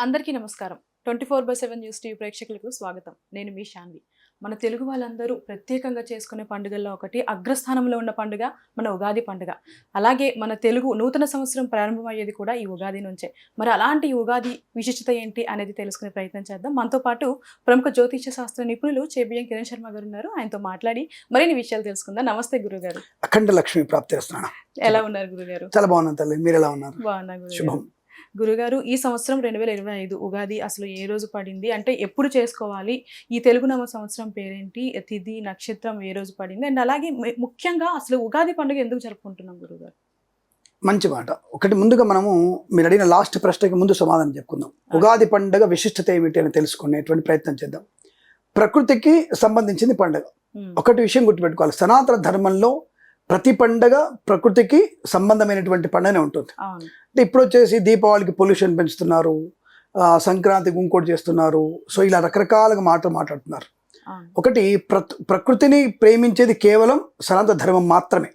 అందరికీ నమస్కారం. 24/7 news TV ప్రేక్షకులకు స్వాగతం. నేను మీ శాన్వి. మన తెలుగు వాళ్ళందరూ ప్రత్యేకంగా చేసుకునే పండుగల్లో ఒకటి అగ్రస్థానంలో ఉన్న పండుగ మన ఉగాది పండుగ. అలాగే మన తెలుగు నూతన సంవత్సరం ప్రారంభమయ్యేది కూడా ఈ ఉగాది నుంచే. మరి అలాంటి ఉగాది విశిష్టత ఏంటి అనేది తెలుసుకునే ప్రయత్నం చేద్దాం. మనతో పాటు ప్రముఖ జ్యోతిష్య శాస్త్ర నిపుణులు చేబిఎం కిరణ్ శర్మ గారు ఉన్నారు. ఆయనతో మాట్లాడి మరిన్ని విషయాలు తెలుసుకుందాం. నమస్తే గురుగారు. అఖండ లక్ష్మి ప్రాప్తి వస్తున్నాను. ఎలా ఉన్నారు గురుగారు? చాలా బాగున్నాను తల్లి, మీరు ఎలా ఉన్నారు? బాగున్నా గురుగారు. శుభం. గురుగారు, ఈ సంవత్సరం 2025 ఉగాది అసలు ఏ రోజు పడింది, అంటే ఎప్పుడు చేసుకోవాలి, ఈ తెలుగు నామ సంవత్సరం పేరేంటి, తిథి నక్షత్రం ఏ రోజు పడింది, అండ్ అలాగే ముఖ్యంగా అసలు ఉగాది పండుగ ఎందుకు జరుపుకుంటున్నాం గురుగారు? మంచి మాట. ఒకటి ముందుగా మనము మీరు అడిగిన లాస్ట్ ప్రశ్నకి ముందు సమాధానం చెప్పుకుందాం. ఉగాది పండుగ విశిష్టత ఏమిటి అని తెలుసుకునేటువంటి ప్రయత్నం చేద్దాం. ప్రకృతికి సంబంధించింది పండుగ. ఒకటి విషయం గుర్తుపెట్టుకోవాలి, సనాతన ధర్మంలో ప్రతి పండగ ప్రకృతికి సంబంధమైనటువంటి పండుగనే ఉంటుంది. అంటే ఇప్పుడు వచ్చేసి దీపావళికి పొల్యూషన్ పెంచుతున్నారు, సంక్రాంతికి ఇంకోటి చేస్తున్నారు, సో ఇలా రకరకాలుగా మాట్లాడుతున్నారు. ఒకటి ప్రకృతిని ప్రేమించేది కేవలం సనాతన ధర్మం మాత్రమే.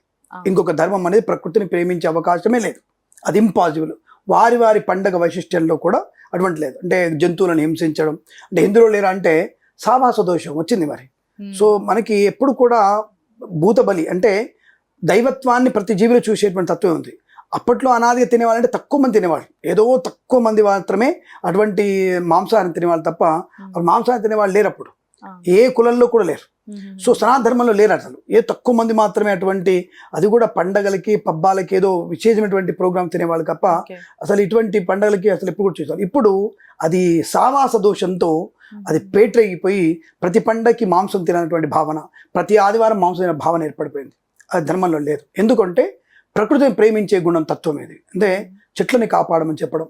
ఇంకొక ధర్మం అనేది ప్రకృతిని ప్రేమించే అవకాశమే లేదు, అది ఇంపాసిబుల్. వారి వారి పండగ వైశిష్ట్యంలో కూడా అటువంటి లేదు. అంటే జంతువులను హింసించడం, అంటే హిందువులు లేరా అంటే సావాస దోషం వచ్చింది మరి. సో మనకి ఎప్పుడు కూడా భూతబలి అంటే దైవత్వాన్ని ప్రతి జీవిలో చూసేటువంటి తత్వం ఉంది. అప్పట్లో అనాదిగా తినేవాళ్ళంటే తక్కువ మంది తినేవాళ్ళు, ఏదో తక్కువ మంది మాత్రమే అటువంటి మాంసాహారం తినేవాళ్ళు తప్ప మాంసాహారం తినేవాళ్ళు లేరు అప్పుడు, ఏ కులంలో కూడా లేరు. సో సనాతన ధర్మంలో లేరు అసలు, ఏ తక్కువ మంది మాత్రమే అటువంటి, అది కూడా పండగలకి పబ్బాలకి ఏదో విశేషమైనటువంటి ప్రోగ్రామ్ తినేవాళ్ళు తప్ప అసలు ఇటువంటి పండగలకి అసలు ఎప్పుడు కూడా చూసారు. ఇప్పుడు అది సావాస దోషంతో అది పేటరేగిపోయి ప్రతి పండగకి మాంసం తినటువంటి భావన, ప్రతి ఆదివారం మాంసం తినే భావన ఏర్పడిపోయింది. అది ధర్మంలో లేదు. ఎందుకంటే ప్రకృతిని ప్రేమించే గుణం తత్వం ఇది. అంటే చెట్లని కాపాడమని చెప్పడం,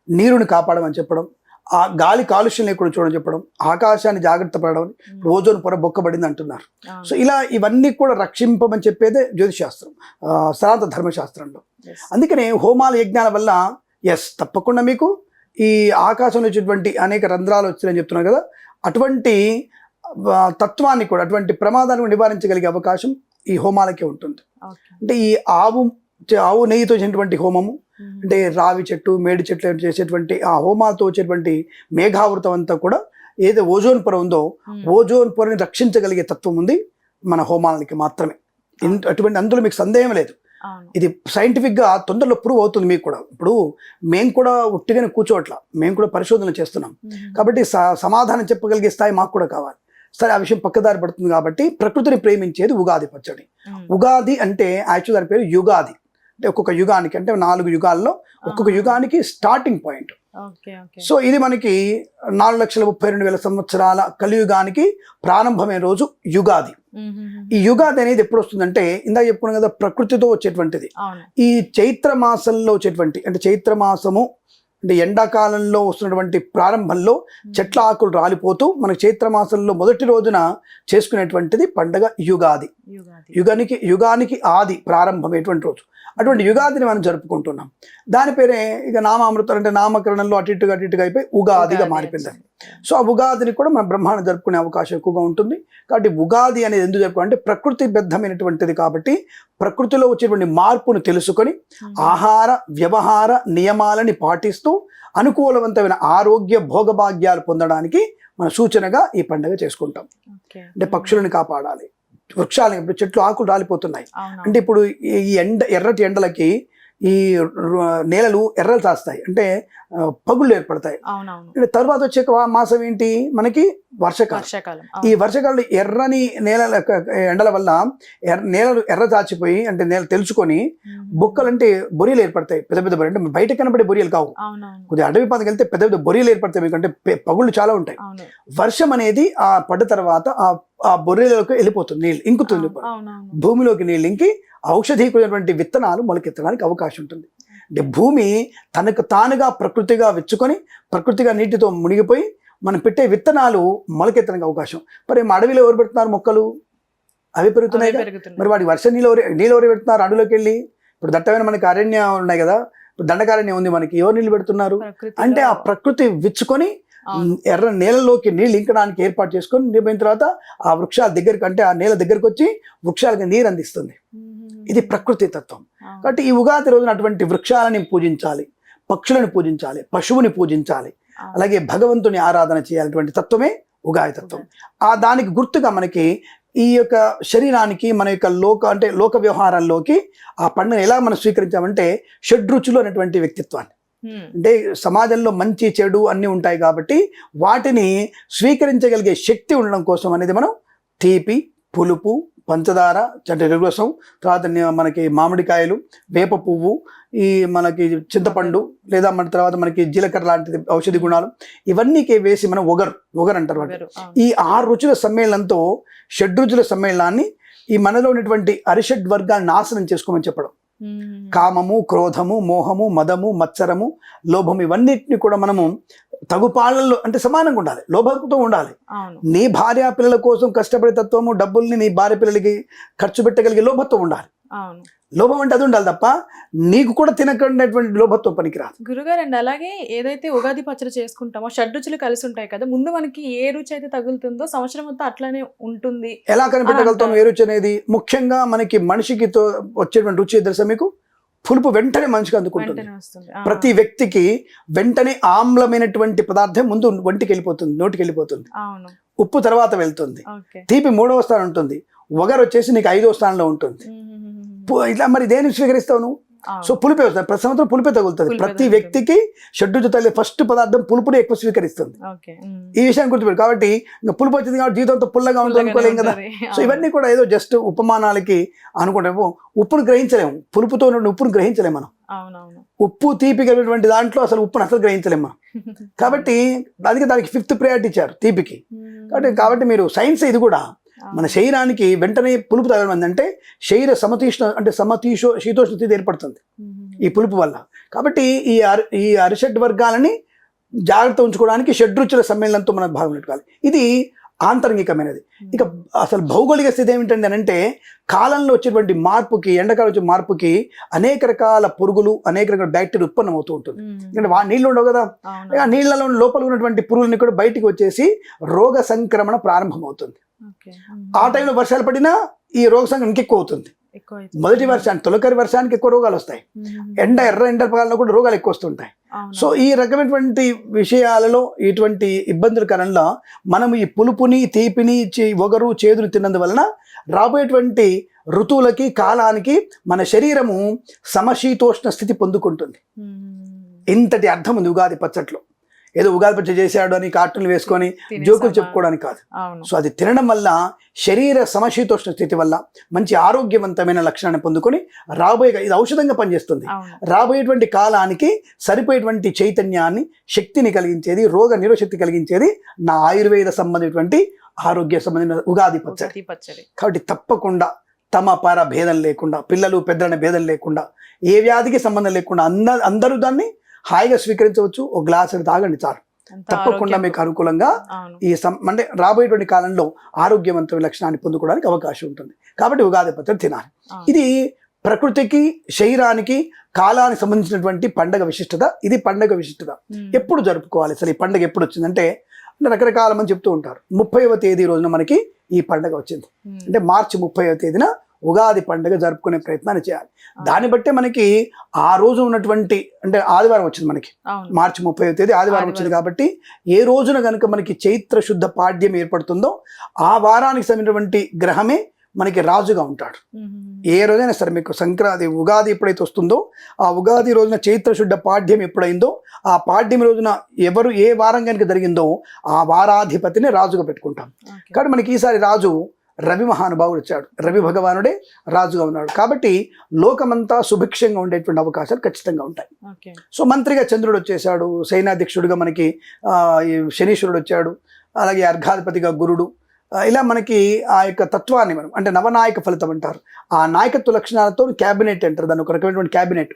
నీరుని కాపాడమని చెప్పడం, ఆ గాలి కాలుష్యం లేకుండా చూడడం చెప్పడం, ఆకాశాన్ని జాగ్రత్త పడడం, ఓజోన్ పొర బొక్కబడింది అంటున్నారు. సో ఇలా ఇవన్నీ కూడా రక్షింపమని చెప్పేదే జ్యోతిశాస్త్రం, సనాతన ధర్మశాస్త్రంలో. అందుకనే హోమాల యజ్ఞాల వల్ల తప్పకుండా మీకు ఈ ఆకాశంలో వచ్చేటువంటి అనేక రంధ్రాలు వచ్చినాయని చెప్తున్నారు కదా, అటువంటి తత్వాన్ని కూడా, అటువంటి ప్రమాదాన్ని నివారించగలిగే అవకాశం ఈ హోమాలకే ఉంటుంది. అంటే ఈ ఆవు నెయ్యితో చేసినటువంటి హోమము, అంటే రావి చెట్టు మేడి చెట్లు చేసేటువంటి ఆ హోమాలతో వచ్చేటువంటి మేఘావృతం అంతా కూడా ఏదో ఓజోన్ పొర ఉందో ఓజోన్ పొరని రక్షించగలిగే తత్వం ఉంది మన హోమాలకి మాత్రమే. అటువంటి అందులో మీకు సందేహం లేదు. ఇది సైంటిఫిక్గా తొందరలో ప్రూవ్ అవుతుంది మీకు కూడా. ఇప్పుడు మేము కూడా ఉట్టిగానే కూర్చోవట్లా, మేము కూడా పరిశోధన చేస్తున్నాం కాబట్టి సమాధానం చెప్పగలిగే స్థాయి మాకు కూడా కావాలి. సరే, ఆ విషయం పక్కదారి పడుతుంది కాబట్టి ప్రకృతిని ప్రేమించేది ఉగాది పచ్చడి. ఉగాది అంటే యాక్చువల్ దాని పేరు యుగాది. అంటే ఒక్కొక్క యుగానికి, అంటే 4 యుగాల్లో ఒక్కొక్క యుగానికి స్టార్టింగ్ పాయింట్. సో ఇది మనకి 4,32,000 సంవత్సరాల కలియుగానికి ప్రారంభమైన రోజు యుగాది. ఈ యుగాది అనేది ఎప్పుడు వస్తుందంటే ఇందాక చెప్పుకున్నాం కదా, ప్రకృతితో వచ్చేటువంటిది. ఈ చైత్ర మాసంలో వచ్చేటువంటి, అంటే చైత్ర మాసము అంటే ఎండాకాలంలో వస్తున్నటువంటి ప్రారంభంలో చెట్ల ఆకులు రాలిపోతూ మనకు చైత్రమాసంలో మొదటి రోజున చేసుకునేటువంటిది పండగ యుగాది. యుగానికి ఆది ప్రారంభమైనటువంటి రోజు. అటువంటి యుగాదిని మనం జరుపుకుంటున్నాం. దాని పేరే ఇక నామామృతం, అంటే నామకరణంలో అటు ఇటుగా అయిపోయి ఉగాదిగా మారిపోయింది. సో ఆ ఉగాదిని కూడా మనం బ్రహ్మాండం జరుపుకునే అవకాశం ఎక్కువగా ఉంటుంది. కాబట్టి ఉగాది అనేది ఎందుకు జరుపుకోవాలంటే ప్రకృతి బద్ధమైనటువంటిది కాబట్టి ప్రకృతిలో వచ్చేటువంటి మార్పును తెలుసుకొని ఆహార వ్యవహార నియమాలని పాటిస్తూ అనుకూలవంతమైన ఆరోగ్య భోగభాగ్యాలు పొందడానికి మన సూచనగా ఈ పండుగ చేసుకుంటాం. అంటే పక్షులను కాపాడాలి, వృక్షాలు, ఇప్పుడు చెట్లు ఆకులు రాలిపోతున్నాయి అంటే ఇప్పుడు ఈ ఎర్రటి ఎండలకి ఈ నేలలు ఎర్రలు తాస్తాయి, అంటే పగుళ్ళు ఏర్పడతాయి. తర్వాత వచ్చే మాసం ఏంటి మనకి వర్షాకాలం. ఈ వర్షాకాలంలో ఎర్రని నేల ఎండల వల్ల నేలలు ఎర్ర తాచిపోయి, అంటే నేల తెలుసుకొని బొక్కలు, అంటే బొరియలు ఏర్పడతాయి. పెద్ద పెద్ద బొరియలు, అంటే బయట కనబడే బొరియలు కావు, కొద్దిగా అడవి ప్రాంతానికి వెళ్తే పెద్ద పెద్ద బొరియలు ఏర్పడతాయి మీకు, అంటే పగుళ్ళు చాలా ఉంటాయి. వర్షం అనేది ఆ పడ్డ తర్వాత ఆ బొరియలోకి వెళ్ళిపోతుంది, నీళ్ళు ఇంకుతుంది, భూమిలోకి నీళ్ళు ఇంకి ఔషధీకమైనటువంటి విత్తనాలు మొలకెత్తడానికి అవకాశం ఉంటుంది. అంటే భూమి తనకు తానుగా ప్రకృతిగా విచ్చుకొని ప్రకృతిగా నీటితో మునిగిపోయి మనం పెట్టే విత్తనాలు మొలకెత్తడానికి అవకాశం. మరి అడవిలో ఎవరు పెడుతున్నారు మొక్కలు? అవి పెరుగుతున్నాయి. మరి వాటి వర్ష నీళ్ళు ఎవరు పెడుతున్నారు అడవిలోకి వెళ్ళి? ఇప్పుడు దట్టమైన మనకి అరణ్యం ఉన్నాయి కదా, ఇప్పుడు దండకారణ్యం ఉంది మనకి, ఎవరు నీళ్ళు పెడుతున్నారు అంటే ఆ ప్రకృతి విచ్చుకొని ఎర్ర నేలలోకి నీళ్ళు ఇంకడానికి ఏర్పాటు చేసుకొని నిండిపోయిన తర్వాత ఆ వృక్షాల దగ్గరికి, అంటే ఆ నేల దగ్గరికి వచ్చి వృక్షాలకి నీరు అందిస్తుంది. ఇది ప్రకృతి తత్వం. కాబట్టి ఈ ఉగాది రోజున అటువంటి వృక్షాలని పూజించాలి, పక్షులను పూజించాలి, పశువుని పూజించాలి. అలాగే భగవంతుని ఆరాధన చేయాలటువంటి తత్వమే ఉగాది తత్వం. దానికి గుర్తుగా మనకి ఈ యొక్క శరీరానికి మన యొక్క లోక వ్యవహారాల్లోకి ఆ పండుగ ఎలా మనం స్వీకరించామంటే షడ్రుచులు అనేటువంటి వ్యక్తిత్వాన్ని, అంటే సమాజంలో మంచి చెడు అన్నీ ఉంటాయి కాబట్టి వాటిని స్వీకరించగలిగే శక్తి ఉండడం కోసం అనేది మనం తీపి, పులుపు, పంచదార, రసం, తర్వాత మనకి మామిడికాయలు, వేప పువ్వు, ఈ మనకి చింతపండు, లేదా మన తర్వాత మనకి జీలకర్ర లాంటిది ఔషధి గుణాలు, ఇవన్నీ వేసి మనం ఒగరు అంటారు. ఈ 6 రుచుల సమ్మేళనంతో షడ్రుచుల సమ్మేళనాన్ని ఈ మనలో ఉన్నటువంటి అరిషడ్ వర్గాన్ని నాశనం చేసుకోమని చెప్పడం. కామము, క్రోధము, మోహము, మదము, మత్సరము, లోభము, ఇవన్నిటిని కూడా మనము తగుపాళ్ళల్లో అంటే సమానంగా ఉండాలి, లోభంతో ఉండాలి. నీ భార్య పిల్లల కోసం కష్టపడే తత్వము, డబ్బుల్ని నీ భార్య పిల్లలకి ఖర్చు పెట్టగలిగే లోభత్వం ఉండాలి. లోభం అంటే అది ఉండాలి తప్ప నీకు కూడా తినకుండాటువంటి లోభత్వం పనికిరాదు. గురుగారు, అండ్ అలాగే ఏదైతే ఉగాది పచ్చడి చేసుకుంటామో షడ్రుచులు కలిసి ఉంటాయి కదా, ముందు మనకి ఏ రుచి అయితే తగులుతుందో సంవత్సరం మొత్తం అట్లానే ఉంటుంది. ఎలా కనిపెట్టగలుగుతాం ఏ రుచి అనేది? ముఖ్యంగా మనకి మనిషికి వచ్చేటువంటి రుచి తెలుసా మీకు? పులుపు వెంటనే మనిషికి అందుకుంటుంది. ప్రతి వ్యక్తికి వెంటనే ఆమ్లమైనటువంటి పదార్థం ముందు ఒంటికి వెళ్ళిపోతుంది, నోటికి వెళ్ళిపోతుంది. ఉప్పు తర్వాత వెళ్తుంది, తీపి 3వ స్థానం ఉంటుంది, వగరు వచ్చేసి నీకు 5వ స్థానంలో ఉంటుంది. ఇట్లా మరి దేని స్వీకరిస్తావు నువ్వు? సో పులిపే వస్తుంది, ప్రతి సంవత్సరం పులిపే తగులుతుంది. ప్రతి వ్యక్తికి షడ్రుచు తల్లి ఫస్ట్ పదార్థం పులుపుని ఎక్కువ స్వీకరిస్తుంది. ఈ విషయాన్ని గుర్తుపెట్టు. కాబట్టి ఇంకా పులుపు వచ్చింది కాబట్టి జీవితంతో పుల్లగా ఉంటుంది అనుకోలేం కదా. సో ఇవన్నీ కూడా ఏదో జస్ట్ ఉపమానాలకి అనుకుంటే ఉప్పును గ్రహించలేము, పులుపుతో ఉప్పును గ్రహించలేము మనం. ఉప్పు తీపి కలిగినటువంటి దాంట్లో అసలు ఉప్పును అసలు గ్రహించలేము మనం. కాబట్టి అందుకే దానికి 5th ప్రయారిటీ ఇచ్చారు తీపికి. కాబట్టి మీరు సైన్స్ ఇది కూడా మన శరీరానికి వెంటనే పులుపు తగలడం అంటే శరీర శీతోష్ణ స్థితి ఏర్పడుతుంది ఈ పులుపు వల్ల. కాబట్టి ఈ అరిషడ్ వర్గాలని జాగ్రత్త ఉంచుకోవడానికి షడ్రుచుల సమ్మేళనంతో మనం భాగం పెట్టుకోవాలి. ఇది ఆంతరంగికమైనది. ఇక అసలు భౌగోళిక స్థితి ఏమిటండి అని అంటే, కాలంలో వచ్చేటువంటి మార్పుకి, ఎండాకాలం వచ్చే మార్పుకి అనేక రకాల పురుగులు, అనేక రకాల బ్యాక్టీరియా ఉత్పన్నం అవుతూ ఉంటుంది. ఎందుకంటే నీళ్ళు ఉండవు కదా, నీళ్ళలో లోపల ఉన్నటువంటి పురుగులని కూడా బయటికి వచ్చేసి రోగ సంక్రమణ ప్రారంభమవుతుంది. ఆ టైంలో వర్షాలు పడినా ఈ రోగ సంక్రమణ ఇంకెక్కువ అవుతుంది. మొదటి వర్షానికి, తొలకరి వర్షానికి ఎక్కువ రోగాలు వస్తాయి. ఎర్ర ఎండకాలంలో కూడా రోగాలు ఎక్కువ వస్తుంటాయి. సో ఈ రకమైనటువంటి విషయాలలో, ఇటువంటి ఇబ్బందుల కారణంలో మనం ఈ పులుపుని, తీపిని, ఒగరు, చేదుని తిన్నందువలన రాబోయేటువంటి ఋతువులకి, కాలానికి మన శరీరము సమశీతోష్ణ స్థితి పొందుకుంటుంది. ఇంతటి అర్థం ఉంది ఉగాది పచ్చట్లో. ఏదో ఉగాది పచ్చడి చేశాడు అని కార్టూన్లు వేసుకొని జోకులు చెప్పుకోవడానికి కాదు. సో అది తినడం వల్ల శరీర సమశీతోష్ణ స్థితి వల్ల మంచి ఆరోగ్యవంతమైన లక్షణాన్ని పొందుకొని ఇది ఔషధంగా పనిచేస్తుంది. రాబోయేటువంటి కాలానికి సరిపోయేటువంటి చైతన్యాన్ని, శక్తిని కలిగించేది, రోగ నిరోధశక్తి కలిగించేది నా ఆయుర్వేద సంబంధించినటువంటి ఆరోగ్య సంబంధించిన ఉగాది పచ్చడి. కాబట్టి తప్పకుండా తమ పర భేదం లేకుండా, పిల్లలు పెద్దలనే భేదం లేకుండా, ఏ వ్యాధికి సంబంధం లేకుండా అందరూ దాన్ని హాయిగా స్వీకరించవచ్చు. ఒక గ్లాస్ తాగండి చాలు, తప్పకుండా మీకు అనుకూలంగా అంటే రాబోయేటువంటి కాలంలో ఆరోగ్యవంతమైన లక్షణాన్ని పొందుకోవడానికి అవకాశం ఉంటుంది. కాబట్టి ఉగాది పచ్చడి తినాలి. ఇది ప్రకృతికి, శరీరానికి, కాలానికి సంబంధించినటువంటి పండగ విశిష్టత. ఇది పండగ విశిష్టత. ఎప్పుడు జరుపుకోవాలి అసలు? ఈ పండగ ఎప్పుడు వచ్చిందంటే రకరకాల మంది చెప్తూ ఉంటారు. 30వ తేదీ రోజున మనకి ఈ పండగ వచ్చింది. అంటే మార్చి 30వ తేదీన ఉగాది పండుగ జరుపుకునే ప్రయత్నాన్ని చేయాలి. దాన్ని బట్టే మనకి ఆ రోజు ఉన్నటువంటి, అంటే ఆదివారం వచ్చింది మనకి, మార్చి 30వ తేదీ ఆదివారం వచ్చింది. కాబట్టి ఏ రోజున కనుక మనకి చైత్ర శుద్ధ పాడ్యం ఏర్పడుతుందో ఆ వారానికి సంబంధించినటువంటి గ్రహమే మనకి రాజుగా ఉంటాడు. ఏ రోజైనా సరే మీకు సంక్రాంతి, ఉగాది ఎప్పుడైతే వస్తుందో ఆ ఉగాది రోజున చైత్ర శుద్ధ పాడ్యం ఎప్పుడైందో ఆ పాడ్యం రోజున ఎవరు ఏ వారం కనుక జరిగిందో ఆ వారాధిపతిని రాజుగా పెట్టుకుంటాం. కాబట్టి మనకి ఈసారి రాజు రవి మహానుభావుడు వచ్చాడు. రవి భగవానుడే రాజుగా ఉన్నాడు. కాబట్టి లోకమంతా సుభిక్షంగా ఉండేటువంటి అవకాశాలు ఖచ్చితంగా ఉంటాయి. సో మంత్రిగా చంద్రుడు వచ్చేసాడు, సైన్యాధ్యక్షుడిగా మనకి శనీశ్వరుడు వచ్చాడు, అలాగే అర్ఘాధిపతిగా గురుడు. ఇలా మనకి ఆ యొక్క తత్వాన్ని మనం అంటే నవనాయక ఫలితం అంటారు. ఆ నాయకత్వ లక్షణాలతో క్యాబినెట్ అంటారు, దాని ఒక రకమైనటువంటి క్యాబినెట్.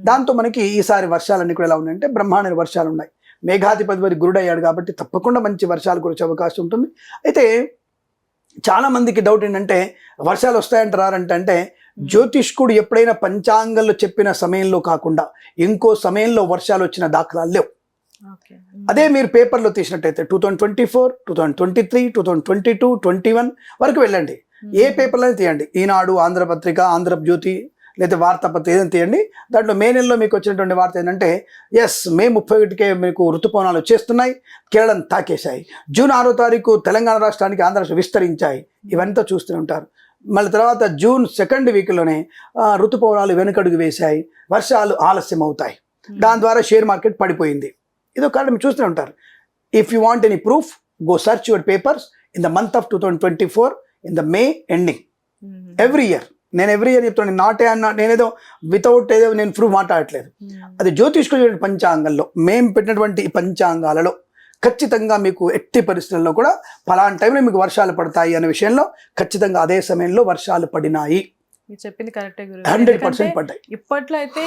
దాంతో మనకి ఈసారి వర్షాలన్నీ కూడా ఎలా ఉన్నాయంటే బ్రహ్మాండ వర్షాలు ఉన్నాయి. మేఘాధిపతి వారి గురుడు అయ్యాడు కాబట్టి తప్పకుండా మంచి వర్షాలు కురిసే అవకాశం ఉంటుంది. అయితే చాలా మందికి డౌట్ ఏంటంటే వర్షాలు వస్తాయంటే రారంటే, జ్యోతిష్కుడు ఎప్పుడైనా పంచాంగంలో చెప్పిన సమయంలో కాకుండా ఇంకో సమయంలో వర్షాలు వచ్చిన దాఖలాలు లేవు. అదే మీరు పేపర్లో తీసినట్టయితే 2024, 2023, 2022, 21 వరకు వెళ్ళండి. ఏ పేపర్లో తీయండి, ఈనాడు, ఆంధ్రపత్రిక, ఆంధ్రజ్యోతి, లేదా వార్తాపత్రిక ఏదైనా తీయండి. దాంట్లో మే నెలలో మీకు వచ్చినటువంటి వార్త ఏంటంటే మే 31కే మీకు ఋతుపవనాలు వచ్చేస్తున్నాయి, కేరళను తాకేశాయి. జూన్ 6వ తారీఖు తెలంగాణ రాష్ట్రానికి ఆంధ్ర రాష్ట్రం విస్తరించాయి. ఇవంతా చూస్తూనే ఉంటారు. మళ్ళీ తర్వాత జూన్ 2nd వీక్లోనే ఋతుపవనాలు వెనుకడుగు వేశాయి, వర్షాలు ఆలస్యం అవుతాయి. దాని ద్వారా షేర్ మార్కెట్ పడిపోయింది. ఇదో కారణం మీరు చూస్తూనే ఉంటారు. If you want any proof, go search your papers in the month of 2024 in the May ending every year. నేను ఎవ్రీ ఇయర్ చెప్తాను, నాటే అన్న నేనేదో వితౌట్ ఏదో నేను ప్రూఫ్ మాట్లాడట్లేదు. అది జ్యోతిష్కుల పంచాంగంలో మేము పెట్టినటువంటి ఈ పంచాంగాలలో ఖచ్చితంగా మీకు ఎట్టి పరిస్థితుల్లో కూడా పలానా టైంలో మీకు వర్షాలు పడతాయి అనే విషయంలో ఖచ్చితంగా అదే సమయంలో వర్షాలు పడినాయి. మీరు చెప్పింది కరెక్టే గురు. 100% పడ్డాయి. ఇప్పట్లో అయితే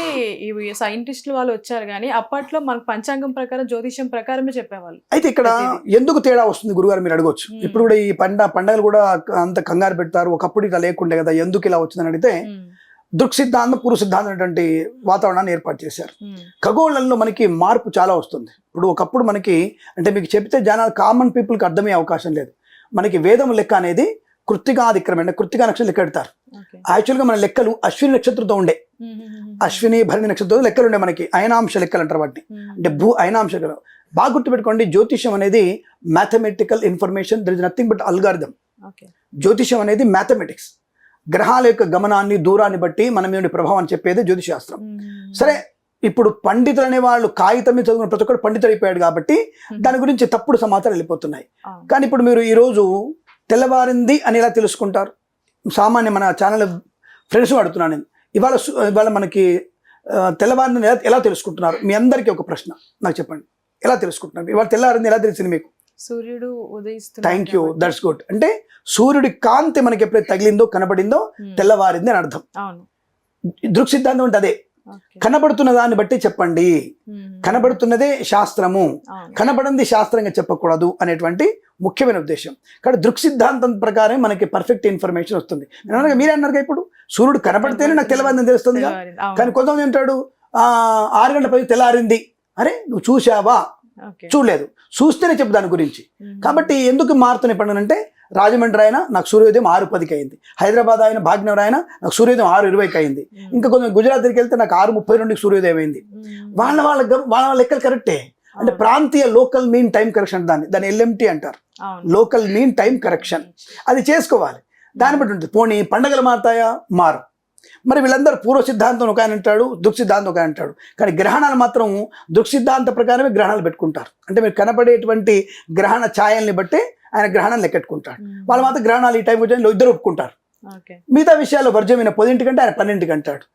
ఇవి సైంటిస్టులు వాళ్ళు వచ్చారు కానీ అప్పట్లో మనకు పంచాంగం ప్రకారం జ్యోతిష్యం ప్రకారమే చెప్పేవాళ్ళు. అయితే ఇక్కడ ఎందుకు తేడా వస్తుంది గురుగారు మీరు అడగవచ్చు. ఇప్పుడు కూడా ఈ పండగలు కూడా అంత కంగారు పెడతారు, ఒకప్పుడు ఇలా లేకుండే కదా, ఎందుకు ఇలా వచ్చిందని అడిగితే దృక్సిద్ధాంతం పూర్వ సిద్ధాంతం అనేటువంటి వాతావరణాన్ని ఏర్పాటు చేశారు. ఖగోళంలో మనకి మార్పు చాలా వస్తుంది. ఇప్పుడు ఒకప్పుడు మనకి అంటే మీకు చెప్తే జనాలు కామన్ పీపుల్కి అర్థమయ్యే అవకాశం లేదు. మనకి వేదం లెక్క అనేది కృత్తికాధిక్రమే, అంటే కృత్తికా నక్షత్రం లెక్క పెడతారు. యాక్చువల్గా మన లెక్కలు అశ్విని నక్షత్రంతో ఉండే, అశ్విని భరణి నక్షత్రంతో లెక్కలు ఉండే మనకి అయనాంశ లెక్కలు అంటారు వాటిని, అంటే అయనాంశ లెక్కలు. బాగా గుర్తుపెట్టుకోండి, జ్యోతిష్యం అనేది mathematical information, there is nothing but algorithm. జ్యోతిష్యం అనేది మ్యాథమెటిక్స్, గ్రహాల యొక్క గమనాన్ని దూరాన్ని బట్టి మన మీద ప్రభావం అని చెప్పేది జ్యోతిశాస్త్రం. సరే, ఇప్పుడు పండితులు అనే వాళ్ళు కాగితం మీద చదువుకున్న ప్రతి ఒక్కరు పండితులు అయిపోయాడు కాబట్టి దాని గురించి తప్పుడు సమాచారం వెళ్ళిపోతున్నాయి. కానీ ఇప్పుడు మీరు ఈరోజు తెల్లవారింది అని ఎలా తెలుసుకుంటారు? సామాన్య మన ఛానల్ ఫ్రెండ్స్ అడుగుతున్నాను నేను, ఇవాళ మనకి తెల్లవారిని ఎలా తెలుసుకుంటున్నారు? మీ అందరికీ ఒక ప్రశ్న నాకు చెప్పండి, ఎలా తెలుసుకుంటున్నారు? ఇవాళ తెల్లవారింది ఎలా తెలిసింది మీకు? సూర్యుడు ఉదయిస్తున్నాడు. Thank you, that's good. అంటే సూర్యుడి కాంతి మనకి ఎప్పుడైతే తగిలిందో కనబడిందో తెల్లవారింది అని అర్థం. దృక్ సిద్ధాంతం అంటే అదే, కనబడుతున్న దాన్ని బట్టి చెప్పండి, కనబడుతున్నదే శాస్త్రము, కనబడింది శాస్త్రంగా చెప్పకూడదు అనేటువంటి ముఖ్యమైన ఉద్దేశం. కాబట్టి దృక్ సిద్ధాంతం ప్రకారం మనకి పర్ఫెక్ట్ ఇన్ఫర్మేషన్ వస్తుంది. మీరే అన్నారుగా, ఇప్పుడు సూర్యుడు కనబడితేనే నాకు తెల్లవారింది తెలుస్తుంది. కానీ కొంతమంది ఉంటాడు 6 గంటల 10 తెల్లారింది, అరే నువ్వు చూసావా? చూడలేదు, చూస్తేనే చెప్పు దాని గురించి. కాబట్టి ఎందుకు మారుతున్నాయి పండుగ అంటే, రాజమండ్రి అయినా నాకు సూర్యోదయం 6:10కి అయింది, హైదరాబాద్ అయినా భాగ్యనగర్ అయినా నాకు సూర్యోదయం 6:20కి అయింది, ఇంకా కొంచెం గుజరాత్ దగ్గరికి వెళ్తే నాకు 6:32కి సూర్యోదయం అయింది. వాళ్ళ లెక్కలు కరెక్టే. అంటే ప్రాంతీయ లోకల్ మీన్ టైం కరెక్షన్, దాన్ని LMT అంటారు, లోకల్ మీన్ టైం కరెక్షన్. అది చేసుకోవాలి, దాన్ని బట్టి ఉంటుంది. పోనీ పండగలు మారుతాయా? మారు. మరి వీళ్ళందరూ పూర్వ సిద్ధాంతం ఒక ఆయన అంటాడు, దృక్ సిద్ధాంతం ఒక ఆయన అంటాడు. కానీ గ్రహణాలు మాత్రం దృక్ సిద్ధాంత ప్రకారమే గ్రహణాలు పెట్టుకుంటారు. అంటే మీరు కనబడేటువంటి గ్రహణ ఛాయల్ని బట్టి ఆయన గ్రహణాలు లెక్కెట్టుకుంటాడు. వాళ్ళు మాత్రం గ్రహణాలు ఈ టైం వచ్చి ఇద్దరు ఒప్పుకుంటారు. మిగతా విషయాలు వర్జమైన 10ంటికంటే ఆయన 12ంటికి అంటాడు.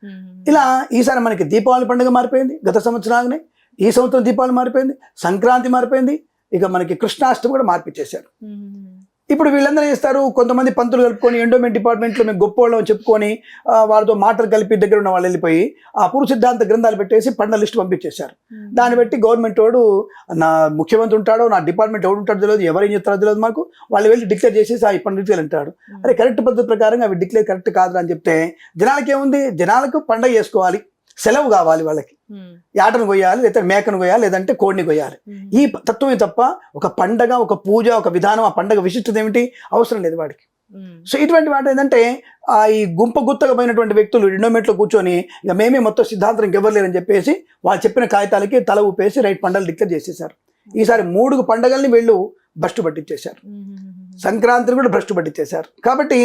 ఇలా ఈసారి మనకి దీపావళి పండుగ మారిపోయింది, గత సంవత్సరాలనే. ఈ సంవత్సరం దీపావళి మారిపోయింది, సంక్రాంతి మారిపోయింది, ఇక మనకి కృష్ణాష్టమి కూడా మార్పిచ్చేశారు. ఇప్పుడు వీళ్ళందరూ చేస్తారు, కొంతమంది పంతులు కలుపుకొని ఎండోమెంట్ డిపార్ట్మెంట్లో మేము గొప్పవాళ్ళని చెప్పుకొని వాళ్ళతో మాటలు కలిపి దగ్గర ఉన్న వాళ్ళు వెళ్ళిపోయి ఆ పూర్వ సిద్ధాంత గ్రంథాలు పెట్టేసి పండుగ లిస్టు పంపించేశారు. దాన్ని బట్టి గవర్నమెంట్ వాడు, నా ముఖ్యమంత్రి ఉంటాడో నా డిపార్ట్మెంట్ ఎవడు ఉంటాడో తెలియదు, ఎవరేం చెప్తారో తెలియదు, మాకు వాళ్ళు వెళ్ళి డిక్లేర్ చేసేసి ఆ పండుగ అంటాడు. అరే కరెక్ట్ పద్ధతి ప్రకారంగా అవి డిక్లేర్ కరెక్ట్ కాదు అని చెప్తే జనాలకి ఏముంది, జనాలకు పండుగ చేసుకోవాలి, సెలవు కావాలి, వాళ్ళకి యాటను కొయ్యాలి, లేదంటే మేకను కొయ్యాలి, లేదంటే కోడిని కొయ్యాలి. ఈ తత్వమే తప్ప ఒక పండగ, ఒక పూజ, ఒక విధానం, ఆ పండగ విశిష్టత ఏమిటి అవసరం లేదు వాడికి. సో ఇటువంటి వాటి ఏంటంటే ఈ గుంపగుత్తగా పోయినటువంటి వ్యక్తులు ఎండోమెంట్లో కూర్చొని ఇక మేమే మొత్తం సిద్ధాంతం ఇంకెవరు లేరని చెప్పేసి వాళ్ళు చెప్పిన కాగితాలకి తల ఊపేసి రైట్ పండుగలు డిక్లేర్ చేసేసారు. ఈసారి 3 పండుగల్ని వీళ్ళు భ్రష్టు పట్టించేశారు, సంక్రాంతిని కూడా భ్రష్టు పట్టించేశారు. కాబట్టి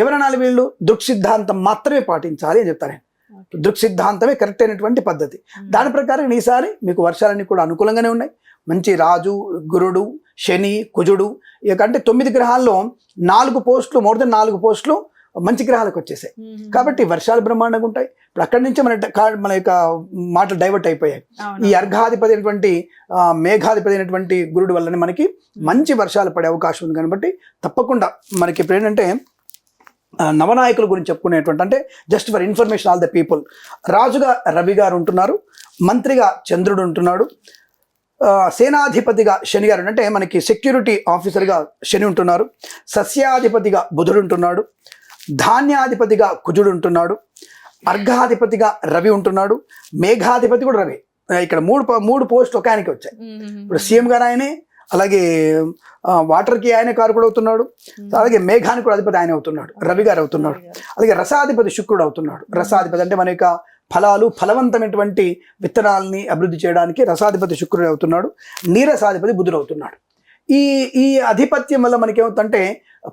ఎవరనాలి, వీళ్ళు దృక్ సిద్ధాంతం మాత్రమే పాటించాలి అని చెప్తారు. దృక్ సిద్ధాంతమే కరెక్ట్ అయినటువంటి పద్ధతి. దాని ప్రకారం ఈసారి మీకు వర్షాలన్నీ కూడా అనుకూలంగానే ఉన్నాయి. మంచి రాజు, గురుడు, శని, కుజుడు, ఇక అంటే 9 గ్రహాల్లో 4 పోస్టులు, మోర్ దెన్ 4 పోస్టులు మంచి గ్రహాలకు వచ్చేసాయి. కాబట్టి వర్షాలు బ్రహ్మాండంగా ఉంటాయి. ఇప్పుడు అక్కడి నుంచి మన యొక్క మాటలు డైవర్ట్ అయిపోయాయి. ఈ అర్ఘాధిపతి అయినటువంటి మేఘాధిపతి అయినటువంటి గురుడు వల్లనే మనకి మంచి వర్షాలు పడే అవకాశం ఉంది. కాబట్టి తప్పకుండా మనకి ఇప్పుడు ఏంటంటే నవనాయకుల గురించి చెప్పుకునేటువంటి, అంటే just for information all the people, రాజుగా రవి గారు ఉంటున్నారు, మంత్రిగా చంద్రుడు ఉంటున్నాడు, సేనాధిపతిగా శని గారు, అంటే మనకి సెక్యూరిటీ ఆఫీసర్గా శని ఉంటున్నారు, సస్యాధిపతిగా బుధుడు ఉంటున్నాడు, ధాన్యాధిపతిగా కుజుడు ఉంటున్నాడు, అర్ఘాధిపతిగా రవి ఉంటున్నాడు, మేఘాధిపతి కూడా రవి. ఇక్కడ మూడు పోస్టులు ఒక ఆయనకి వచ్చాయి. ఇప్పుడు సీఎం గారు ఆయనే, అలాగే వాటర్కి ఆయన కారకుడు అవుతున్నాడు, అలాగే మేఘానికి కూడా అధిపతి ఆయన అవుతున్నాడు, రవి గారు అవుతున్నాడు. అలాగే రసాధిపతి శుక్రుడు అవుతున్నాడు. రసాధిపతి అంటే మన యొక్క ఫలాలు ఫలవంతమైనటువంటి విత్తనాలని అభివృద్ధి చేయడానికి రసాధిపతి శుక్రుడు అవుతున్నాడు. నీరసాధిపతి బుధుడు అవుతున్నాడు. ఈ ఈ ఆధిపత్యం వల్ల మనకి ఏమవుతుందంటే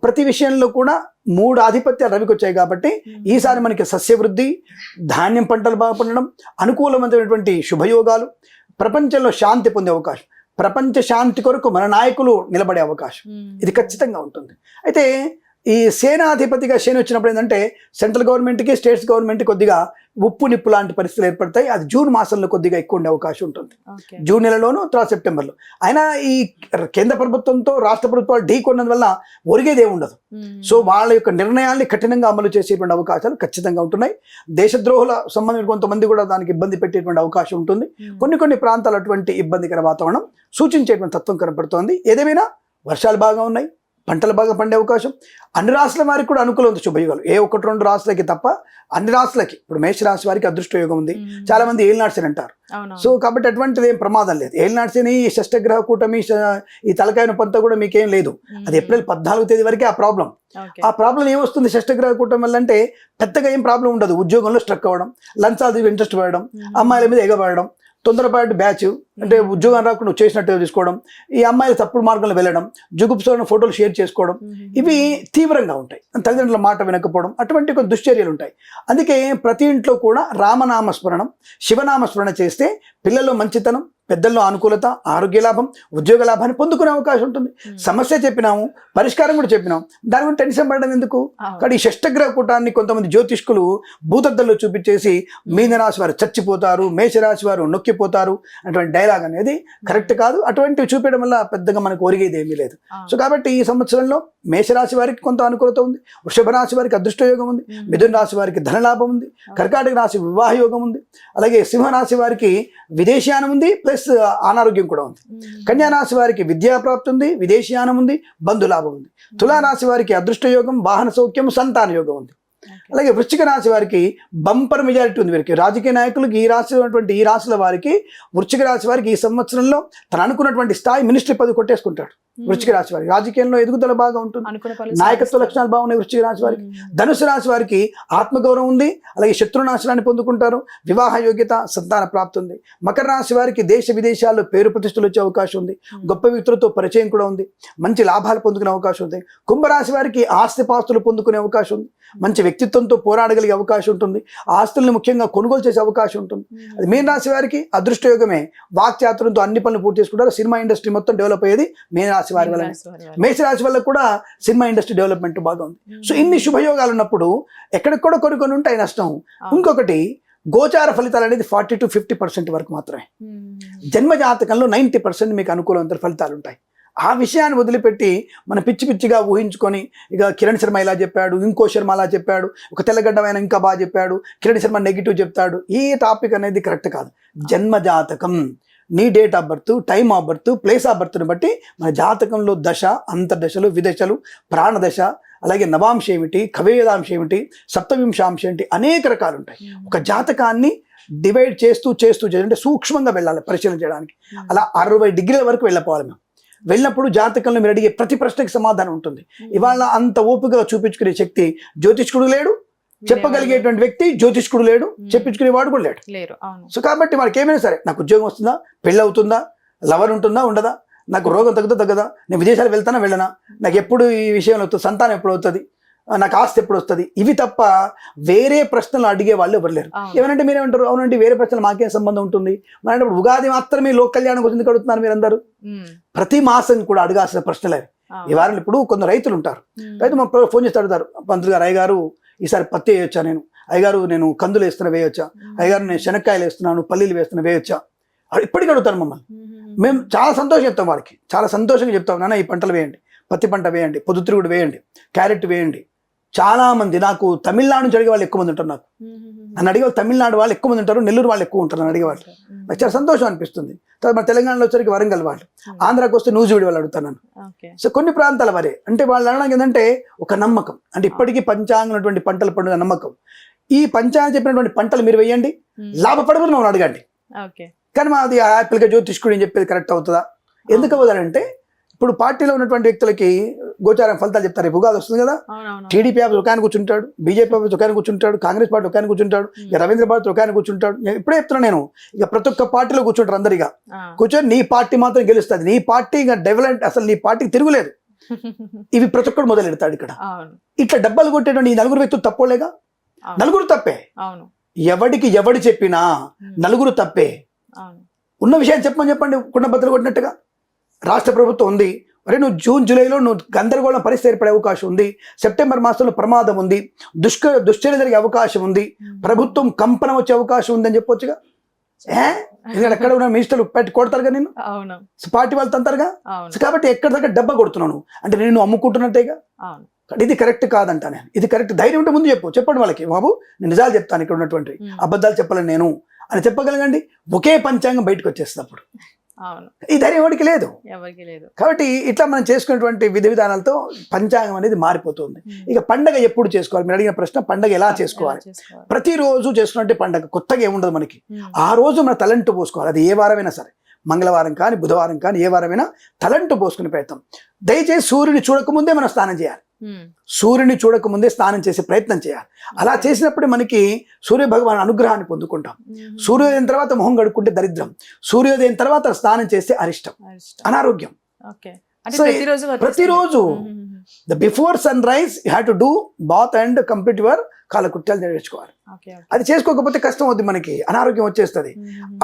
ప్రతి విషయంలో కూడా 3 ఆధిపత్యాలు రవికి వచ్చాయి కాబట్టి ఈసారి మనకి సస్యవృద్ధి, ధాన్యం పంటలు బాగా పండడం, అనుకూలమైనటువంటి శుభయోగాలు, ప్రపంచంలో శాంతి పొందే అవకాశం, ప్రపంచ శాంతి కొరకు మన నాయకులు నిలబడే అవకాశం ఇది ఖచ్చితంగా ఉంటుంది. అయితే ఈ సేనాధిపతిగా శని వచ్చినప్పుడు ఏంటంటే సెంట్రల్ గవర్నమెంట్కి స్టేట్స్ గవర్నమెంట్ కొద్దిగా ఉప్పు నిప్పు లాంటి పరిస్థితులు ఏర్పడతాయి. అది జూన్ మాసంలో కొద్దిగా ఎక్కువ ఉండే అవకాశం ఉంటుంది. జూన్ నెలలోనూ తర్వాత సెప్టెంబర్లో. అయినా ఈ కేంద్ర ప్రభుత్వంతో రాష్ట్ర ప్రభుత్వాలు ఢీ కొన్నందువల్ల ఒరిగేదే ఉండదు. సో వాళ్ళ యొక్క నిర్ణయాల్ని కఠినంగా అమలు చేసేటువంటి అవకాశాలు ఖచ్చితంగా ఉంటున్నాయి. దేశద్రోహుల సంబంధించిన కొంతమంది కూడా దానికి ఇబ్బంది పెట్టేటువంటి అవకాశం ఉంటుంది. కొన్ని ప్రాంతాలు అటువంటి ఇబ్బందికర వాతావరణం సూచించేటువంటి తత్వం కనపడుతోంది. ఏదేమైనా వర్షాలు బాగా ఉన్నాయి, పంటలు బాగా పండే అవకాశం, అన్ని రాశుల వారికి కూడా అనుకూలం ఉంది శుభయోగాలు. 1-2 రాశులకి తప్ప అన్ని రాశులకి, ఇప్పుడు మేషరాశి వారికి అదృష్ట యోగం ఉంది. చాలా మంది ఏలినాడ్సని అంటారు. సో కాబట్టి అటువంటిది ఏం ప్రమాదం లేదు. ఏలినాడ్సని షష్టగ్రహ కూటమి ఈ తలకాయ నొప్పంతా కూడా మీకేం లేదు. అది ఏప్రిల్ 14వ తేదీ వరకే ఆ ప్రాబ్లం. ఆ ప్రాబ్లం ఏమొస్తుంది షష్టగ్రహ కూటమి వల్ల అంటే పెద్దగా ఏం ప్రాబ్లం ఉండదు. ఉద్యోగంలో స్ట్రక్ అవ్వడం, లంచాలు ఇంట్రెస్ట్ పడడం, అమ్మాయిల మీద ఎగబడడం, తొందరపాటు బ్యాచ్ అంటే ఉద్యోగం రాకుండా చేసినట్టు తీసుకోవడం, ఈ అమ్మాయిలు తప్పుడు మార్గంలో వెళ్ళడం, జుగుప్సమైన ఫోటోలు షేర్ చేసుకోవడం, ఇవి తీవ్రంగా ఉంటాయి. తల్లిదండ్రుల మాట వినకపోవడం, అటువంటి ఒక దుశ్చర్యలు ఉంటాయి. అందుకే ప్రతి ఇంట్లో కూడా రామనామస్మరణం, శివనామస్మరణ చేస్తే పిల్లల్లో మంచితనం, పెద్దల్లో అనుకూలత, ఆరోగ్య లాభం, ఉద్యోగ లాభాన్ని పొందుకునే అవకాశం ఉంటుంది. సమస్య చెప్పినాము, పరిష్కారం కూడా చెప్పినాం, దాని గురించి టెన్షన్ పడడం ఎందుకు? కానీ ఈ షష్టగ్రహ కూటాన్ని కొంతమంది జ్యోతిష్కులు భూతద్దల్లో చూపించేసి మీనరాశి వారు చచ్చిపోతారు, మేషరాశి వారు నొక్కిపోతారు అటువంటి డైలాగ్ అనేది కరెక్ట్ కాదు. అటువంటివి చూపించడం వల్ల పెద్దగా మనకు ఒరిగేది ఏమీ లేదు. సో కాబట్టి ఈ సంవత్సరంలో మేషరాశి వారికి కొంత అనుకూలత ఉంది, వృషభ రాశి వారికి అదృష్ట యోగం ఉంది, మిథున రాశి వారికి ధనలాభం ఉంది, కర్కాటక రాశి వివాహ యోగం ఉంది, అలాగే సింహరాశి వారికి విదేశీయానం ఉంది, ప్లస్ అనారోగ్యం కూడా ఉంది. కన్యా రాశి వారికి విద్యాప్రాప్తి ఉంది, విదేశీయానం ఉంది, బంధులాభం ఉంది. తులారాశి వారికి అదృష్ట యోగం, వాహన సౌఖ్యం, సంతాన యోగం ఉంది. అలాగే వృశ్చిక రాశి వారికి బంపర్ మెజారిటీ ఉంది. వీరికి రాజకీయ నాయకులకు ఈ రాశి ఉన్నటువంటి ఈ రాశుల వారికి, వృశ్చిక రాశి వారికి ఈ సంవత్సరంలో తను అనుకున్నటువంటి స్థాయి మినిస్ట్రీ పదవి కొట్టేసుకుంటాడు. వృశ్చిక రాశి వారికి రాజకీయంలో ఎదుగుదల బాగా ఉంటుంది, నాయకత్వ లక్షణాలు బాగున్నాయి వృశ్చిక రాశి వారికి. ధనుసు రాశి వారికి ఆత్మగౌరవం ఉంది, అలాగే శత్రునాశనాన్ని పొందుకుంటారు, వివాహ యోగ్యత, సంతాన ప్రాప్తి ఉంది. మకర రాశి వారికి దేశ విదేశాల్లో పేరు ప్రతిష్టలు వచ్చే అవకాశం ఉంది, గొప్ప వ్యక్తులతో పరిచయం కూడా ఉంది, మంచి లాభాలు పొందుకునే అవకాశం ఉంది. కుంభరాశి వారికి ఆస్తిపాస్తులు పొందుకునే అవకాశం ఉంది, మంచి వ్యక్తిత్వంతో పోరాడగలిగే అవకాశం ఉంటుంది, ఆస్తుల్ని ముఖ్యంగా కొనుగోలు చేసే అవకాశం ఉంటుంది. అది మీన రాశి వారికి అదృష్టయోగమే, వాక్చాతుర్యంతో అన్ని పనులు పూర్తి చేసుకుంటారు. సినిమా ఇండస్ట్రీ మొత్తం డెవలప్ అయ్యేది మీన రాశి వారి వల్ల. మేషరాశి వల్ల కూడా సినిమా ఇండస్ట్రీ డెవలప్మెంట్ బాగా ఉంది. సో ఇన్ని శుభయోగాలు ఉన్నప్పుడు ఎక్కడికి కూడా కొన్ని ఉంటాయి నష్టం. ఇంకొకటి గోచార ఫలితాలు అనేది 40-50% వరకు మాత్రమే. జన్మ జాతకంలో 90% మీకు అనుకూలవంత ఫలితాలు ఉంటాయి. ఆ విషయాన్ని వదిలిపెట్టి మన పిచ్చిగా ఊహించుకొని ఇక కిరణ్ శర్మ ఇలా చెప్పాడు, ఇంకో శర్మ అలా చెప్పాడు, ఒక తెల్లగడ్డమైన ఇంకా బాగా చెప్పాడు, కిరణ్ శర్మ నెగిటివ్ చెప్తాడు, ఈ టాపిక్ అనేది కరెక్ట్ కాదు. జన్మ జాతకం, నీ date of birth, time of birth, place of బర్త్ని బట్టి మన జాతకంలో దశ, అంతర్దశలు, విదశలు, ప్రాణదశ, అలాగే నవాంశం ఏమిటి, కవేదాంశం ఏమిటి, సప్తవింశాంశం ఏంటి, అనేక రకాలు ఉంటాయి. ఒక జాతకాన్ని డివైడ్ చేస్తూ అంటే సూక్ష్మంగా వెళ్ళాలి పరిశీలన చేయడానికి. అలా 60 డిగ్రీల వరకు వెళ్ళిపోవాలి మేము. వెళ్ళినప్పుడు జాతకంలో మీరు అడిగే ప్రతి ప్రశ్నకి సమాధానం ఉంటుంది. ఇవాళ అంత ఓపికగా చూపించుకునే శక్తి జ్యోతిష్కుడు లేడు, చెప్పగలిగేటువంటి వ్యక్తి జ్యోతిష్కుడు లేడు, చెప్పించుకునేవాడు కూడా లేడు. సో కాబట్టి వాడికి ఏమైనా సరే, నాకు ఉద్యోగం వస్తుందా, పెళ్ళి అవుతుందా, లవర్ ఉంటుందా ఉండదా, నాకు రోగం తగ్గదా, నేను విదేశాలు వెళ్తానా వెళ్ళనా, నాకు ఎప్పుడు ఈ విషయంలో అవుతుంది, సంతానం ఎప్పుడు అవుతుంది, నాకు ఆస్తి ఎప్పుడు వస్తుంది, ఇవి తప్ప వేరే ప్రశ్నలు అడిగే వాళ్ళు ఎవరు లేరు. ఏమనంటే మీరేమంటారు, అవునండి వేరే ప్రశ్నలు మాకేం సంబంధం ఉంటుంది, మరి ఇప్పుడు ఉగాది మాత్రమే లోక్ కళ్యాణం గురించి అడుగుతున్నారు మీరందరూ. ప్రతి మాసం కూడా అడగాల్సిన ప్రశ్నలే. ఈ వారంలో ఇప్పుడు కొందరు రైతులు ఉంటారు, రైతు మా ఫోన్ చేసి అడుగుతారు, పంతులు గారు, అయ్యగారు ఈసారి పత్తి వేయొచ్చా, అయ్యగారు నేను కందులు వేస్తున్నా వేయొచ్చా, అయ్యగారు నేను శనక్కాయలు వేస్తున్నాను, పల్లీలు వేస్తున్నా వేయొచ్చా, ఇప్పటికీ అడుగుతారు మమ్మల్ని. మేము చాలా సంతోషం చెప్తాం వారికి, చాలా సంతోషంగా చెప్తాం, నాన్న ఈ పంటలు వేయండి, పత్తి పంట వేయండి, పొద్దుతిరుగుడు వేయండి, క్యారెట్ వేయండి. చాలా మంది నాకు తమిళనాడు నుంచి అడిగే వాళ్ళు ఎక్కువ మంది ఉంటారు. నన్ను అడిగే వాళ్ళు తమిళనాడు వాళ్ళు ఎక్కువ మంది ఉంటారు, నెల్లూరు వాళ్ళు ఎక్కువ ఉంటారు నన్ను అడిగేవాళ్ళు. నాకు చాలా సంతోషం అనిపిస్తుంది. తర్వాత మన తెలంగాణలో వచ్చరికి వరంగల్ వాళ్ళు, ఆంధ్రాకి వస్తే నూజివీడి వాళ్ళు అడుగుతాను నన్ను. సో కొన్ని ప్రాంతాల వారే అంటే వాళ్ళు అనడానికి ఏంటంటే ఒక నమ్మకం, అంటే ఇప్పటికీ పంచాంగం పంటలు పండుగ నమ్మకం. ఈ పంచాంగం చెప్పినటువంటి పంటలు మీరు వేయండి, లాభపడమని మమ్మల్ని అడగండి. కానీ మాది యాపిల్గా జ్యోతిష్కుడు అని చెప్పేది కరెక్ట్ అవుతుందా? ఎందుకు అవ్వదంటే ఇప్పుడు పార్టీలో ఉన్నటువంటి వ్యక్తులకి గోచారం ఫలితాలు చెప్తారు. రేపు ఉగాది వస్తుంది కదా, అవునవును. టీడీపీ ఆఫీస్ ఒక ఆయన కూర్చుంటాడు, బీజేపీ ఆఫీస్ ఒక ఆయన కూర్చుంటాడు, కాంగ్రెస్ పార్టీ ఒక ఆయన కూర్చుంటాడు, ఇక రవీంద్ర భారత్ ఒక ఆయన కూర్చుంటాడు. నేను ఇప్పుడే చెప్తున్నా, నేను ఇక ప్రతి ఒక్క పార్టీలో కూర్చుంటారు అందరిగా. కూర్చొని నీ పార్టీ మాత్రం గెలుస్తుంది, నీ పార్టీ ఇక డెవలప్, అసలు నీ పార్టీకి తిరుగులేదు, ఇవి ప్రతి ఒక్కడు మొదలు పెడతాడు ఇక్కడ. ఇట్లా డబ్బాలు కొట్టేటువంటి ఈ నలుగురు వ్యక్తులు తప్పోలేగా, నలుగురు తప్పే. ఎవడికి ఎవడు చెప్పినా నలుగురు తప్పే. ఉన్న విషయాన్ని చెప్పండి, కుండ బద్దలు కొట్టినట్టుగా. రాష్ట్ర ప్రభుత్వం ఉంది, మరి నువ్వు జూన్ జూలైలో నువ్వు గందరగోళం పరిస్థితి ఏర్పడే అవకాశం ఉంది, సెప్టెంబర్ మాసంలో ప్రమాదం ఉంది, దుశ్చర్య జరిగే అవకాశం ఉంది, ప్రభుత్వం కంపనం వచ్చే అవకాశం ఉందని చెప్పొచ్చుగా. ఎందుకంటే ఎక్కడ ఉన్న మినిస్టర్లు పెట్టి కొడతారుగా, నేను పార్టీ వాళ్ళు తంతారుగా. కాబట్టి ఎక్కడ దగ్గర డబ్బా కొడుతున్నాను అంటే నేను అమ్ముకుంటున్నట్టేగా. ఇది కరెక్ట్ కాదంట నేను, ఇది కరెక్ట్. ధైర్యం ఉంటే ముందు చెప్పండి వాళ్ళకి, బాబు నేను నిజాలు చెప్తాను, ఇక్కడ ఉన్నటువంటి అబద్ధాలు చెప్పలేను నేను అని చెప్పగలగండి. ఒకే పంచాంగం బయటకు వచ్చేస్తుంది అప్పుడు. ఈ ధైర్యం ఎవరికి లేదు. కాబట్టి ఇట్లా మనం చేసుకున్నటువంటి విధి విధానాలతో పంచాంగం అనేది మారిపోతుంది. ఇక పండగ ఎప్పుడు చేసుకోవాలి, మీరు అడిగిన ప్రశ్న, పండగ ఎలా చేసుకోవాలి? ప్రతిరోజు చేసుకున్నట్టే పండగ, కొత్తగా ఏముండదు మనకి. ఆ రోజు మన తలంటు పోసుకోవాలి, అది ఏ వారమైనా సరే, మంగళవారం కానీ బుధవారం కానీ ఏ వారమైనా తలంటు పోసుకునే ప్రయత్నం. దయచేసి సూర్యుని చూడకముందే మనం స్నానం చేయాలి, సూర్యుని చూడకముందే స్నానం చేసే ప్రయత్నం చేయాలి. అలా చేసినప్పుడు మనకి సూర్య భగవాన్ అనుగ్రహాన్ని పొందుకుంటాం. సూర్యోదయం తర్వాత మొహం కడుక్కుంటే దరిద్రం, సూర్యోదయం తర్వాత స్నానం చేస్తే అరిష్టం, అనారోగ్యం. ప్రతిరోజు the before sunrise you have to do bath and complete your కాలకృత్యాలు నేర్చుకోవాలి. అది చేసుకోకపోతే కష్టం అవుతుంది, మనకి అనారోగ్యం వచ్చేస్తుంది.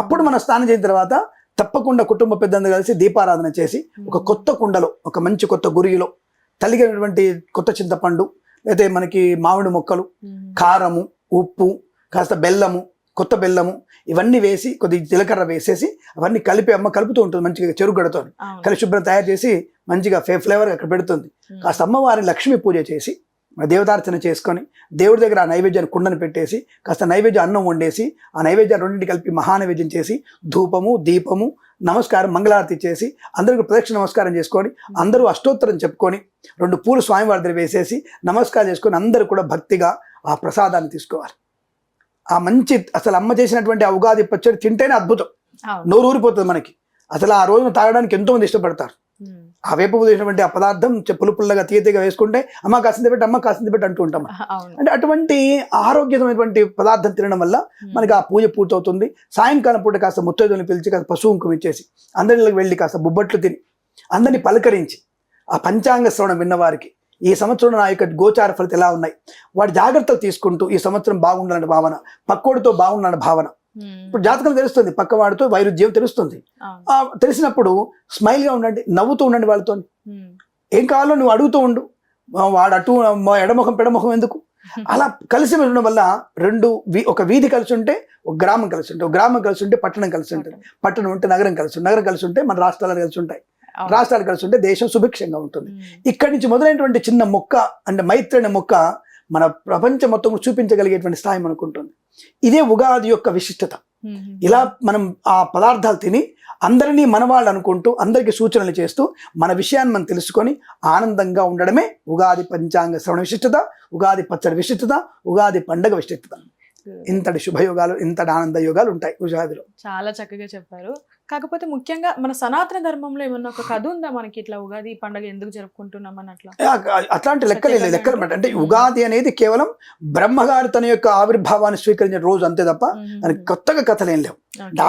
అప్పుడు మనం స్నానం చేసిన తర్వాత తప్పకుండా కుటుంబ పెద్దందరూ కలిసి దీపారాధన చేసి ఒక కొత్త కుండలో, ఒక మంచి కొత్త గురిగిలో తలిగినటువంటి కొత్త చింతపండు, అయితే మనకి మామిడి మొక్కలు, కారము, ఉప్పు, కాస్త బెల్లము, కొత్త బెల్లము, ఇవన్నీ వేసి కొద్దిగా జీలకర్ర వేసేసి అవన్నీ కలిపి అమ్మ కలుపుతూ ఉంటుంది మంచిగా చెరుగడతో కలిసి శుభ్రం తయారు చేసి మంచిగా ఫ్లేవర్ అక్కడ పెడుతుంది. కాస్త అమ్మవారి లక్ష్మీ పూజ చేసి దేవతార్చన చేసుకొని దేవుడి దగ్గర ఆ నైవేద్యాన్ని కుండను పెట్టేసి కాస్త నైవేద్యం అన్నం వండేసి ఆ నైవేద్యాన్ని రెండింటి కలిపి మహానైవేద్యం చేసి ధూపము, దీపము, నమస్కారం, మంగళారతి చేసి అందరికీ ప్రదక్షిణ నమస్కారం చేసుకొని అందరూ అష్టోత్తరం చెప్పుకొని 2 పూలు స్వామివారి దగ్గర వేసేసి నమస్కారం చేసుకొని అందరూ కూడా భక్తిగా ఆ ప్రసాదాన్ని తీసుకోవాలి. ఆ మంచి అసలు అమ్మ చేసినటువంటి ఆ ఉగాది పచ్చడి తింటేనే అద్భుతం, నోరు ఊరిపోతుంది మనకి. అసలు ఆ రోజున తాగడానికి ఎంతో మంది ఇష్టపడతారు. ఆ వేపు చేసినటువంటి ఆ పదార్థం పుల్లగా తీయగా వేసుకుంటే అమ్మ కాసింది పెట్టి, అమ్మ కాసింది పెట్టి అంటూ ఉంటాం. అంటే అటువంటి ఆరోగ్యమైనటువంటి పదార్థం తినడం వల్ల మనకి ఆ పూజ పూర్తవుతుంది. సాయంకాలం పూట కాస్త ముత్తైదుని పిలిచి కాస్త పశువు కుంకుమ ఇచ్చేసి అందరిలోకి వెళ్ళి కాస్త బొబ్బట్లు తిని అందరినీ పలకరించి ఆ పంచాంగ శ్రవణం విన్నవారికి ఈ సంవత్సరం నా యొక్క గోచార ఫలితం ఎలా ఉన్నాయి, వాటి జాగ్రత్తలు తీసుకుంటూ ఈ సంవత్సరం బాగుండాలనే భావన, పక్కోడితో బాగుండాలనే భావన. ఇప్పుడు జాతకం తెలుస్తుంది, పక్కవాడితో వైరుధ్యం తెలుస్తుంది. తెలిసినప్పుడు స్మైల్గా ఉండండి, నవ్వుతూ ఉండండి వాళ్ళతో. ఏం కావాలో నువ్వు అడుగుతూ ఉండు, వాడు అటు ఎడముఖం పెడముఖం ఎందుకు. అలా కలిసి ఉండడం వల్ల ఒక వీధి కలిసి ఉంటే ఒక గ్రామం కలిసి ఉంటుంది, ఒక గ్రామం కలిసి ఉంటే పట్టణం కలిసి ఉంటుంది, పట్టణం ఉంటే నగరం కలిసి ఉంటుంది, నగరం కలిసి ఉంటే మన రాష్ట్రాలు కలిసి ఉంటాయి, రాష్ట్రాలు కలిసి ఉంటే దేశం సుభిక్షంగా ఉంటుంది. ఇక్కడి నుంచి మొదలైనటువంటి చిన్న మొక్క అంటే మైత్రి అనే మొక్క మన ప్రపంచం మొత్తం చూపించగలిగేటువంటి స్థాయి మనకు ఉంటుంది. ఇదే ఉగాది యొక్క విశిష్టత. ఇలా మనం ఆ పదార్థాలు తిని అందరినీ మనవాళ్ళు అనుకుంటూ అందరికీ సూచనలు చేస్తూ మన విషయాన్ని మనం తెలుసుకొని ఆనందంగా ఉండడమే ఉగాది పంచాంగ శ్రవణ విశిష్టత, ఉగాది పచ్చడి విశిష్టత, ఉగాది పండగ విశిష్టత. ఇంతటి శుభయోగాలు, ఇంతటి ఆనంద యోగాలు ఉంటాయి ఉగాదిలో. చాలా చక్కగా చెప్పారు. కాకపోతే ముఖ్యంగా మన సనాతన ధర్మంలో ఏమన్నా ఒక కథ ఉందా మనకి, ఇట్లా ఉగాది పండుగ ఎందుకు జరుపుకుంటున్నాం అని? అట్లాంటి లెక్కలు అంటే ఉగాది అనేది కేవలం బ్రహ్మగారి తన యొక్క ఆవిర్భావాన్ని స్వీకరించిన రోజు అంతే తప్ప దానికి కొత్తగా కథలు ఏం లేవు.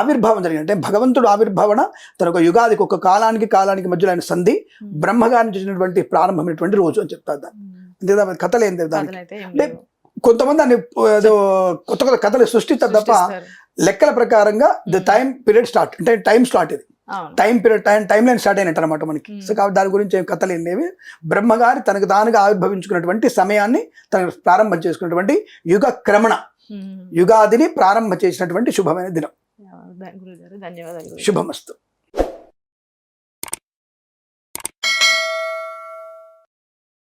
ఆవిర్భావం జరిగింది అంటే భగవంతుడు ఆవిర్భావన తన ఒక యుగాదికి ఒక కాలానికి మధ్యలో ఆయన సంధి బ్రహ్మగారిని చేసినటువంటి ప్రారంభమైనటువంటి రోజు అని చెప్తారు. దాన్ని అంతే కథలు ఏం లేవు. దానికి కొంతమంది దాన్ని కొత్త కథలు సృష్టిస్తారు తప్ప లెక్కల ప్రకారంగా ద టైం పీరియడ్ స్టార్ట్ అంటే టైం స్టార్ట్, ఇది టైం లైన్ స్టార్ట్ అయినట్టు అనమాట మనకి. సో కాబట్టి దాని గురించి ఏం కథలు ఏం లేవి. బ్రహ్మగారి తనకు తానుగా ఆవిర్భవించుకున్నటువంటి సమయాన్ని తనకు ప్రారంభం చేసుకున్నటువంటి యుగ క్రమణ, యుగాదిని ప్రారంభం చేసినటువంటి శుభమైన దినం. గురుగారు ధన్యవాదాలు. శుభమస్తు.